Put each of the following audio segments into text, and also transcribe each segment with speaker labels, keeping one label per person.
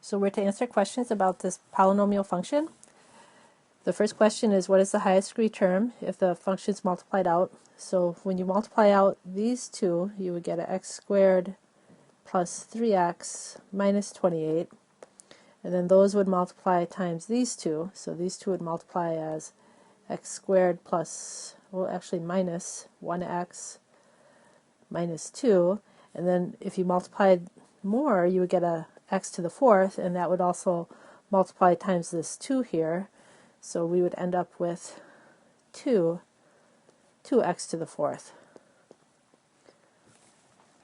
Speaker 1: So we're to answer questions about this polynomial function. The first question is, what is the highest degree term if the function is multiplied out? So when you multiply out these two, you would get an x squared plus 3x minus 28. And then those would multiply times these two. So these two would multiply as x squared plus, well, actually minus 1x minus 2. And then if you multiplied more, you would get a x to the fourth, and that would also multiply times this 2 here. So we would end up with 2x to the fourth.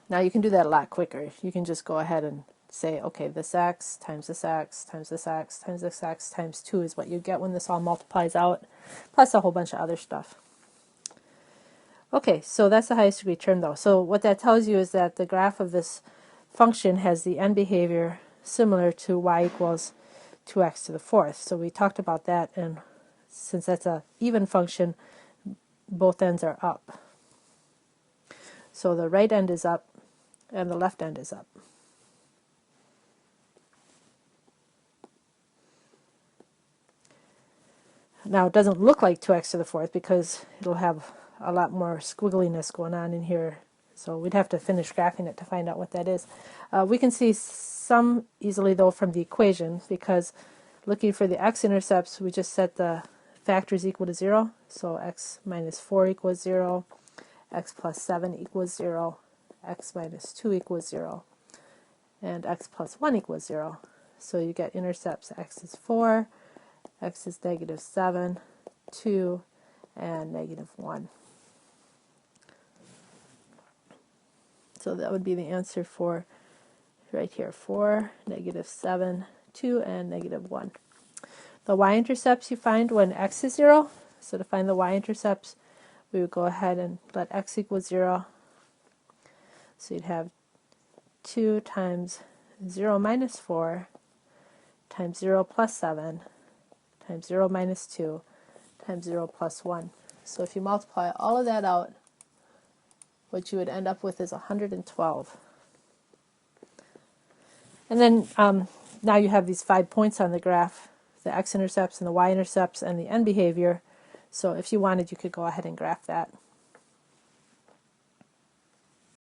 Speaker 1: Now you can do that a lot quicker. You can just go ahead and say, okay, this x times this x times this x times this x times 2 is what you get when this all multiplies out, plus a whole bunch of other stuff. Okay, so that's the highest degree term though. So what that tells you is that the graph of this function has the end behavior similar to y equals 2x to the fourth. So we talked about that, and since that's an even function, both ends are up. So the right end is up and the left end is up. Now it doesn't look like 2x to the fourth because it'll have a lot more squiggliness going on in here. So we'd have to finish graphing it to find out what that is. We can see some easily though from the equation, because looking for the x-intercepts, we just set the factors equal to 0. So x minus 4 equals 0, x plus 7 equals 0, x minus 2 equals 0, and x plus 1 equals 0. So you get intercepts x is 4, x is negative 7, 2, and negative 1. So that would be the answer for right here, 4, negative 7, 2, and negative 1. The y-intercepts you find when x is 0. So to find the y-intercepts, we would go ahead and let x equal 0. So you'd have 2 times 0 minus 4 times 0 plus 7 times 0 minus 2 times 0 plus 1. So if you multiply all of that out, what you would end up with is 112. And then now you have these 5 points on the graph, the x-intercepts and the y-intercepts and the end behavior. So if you wanted, you could go ahead and graph that.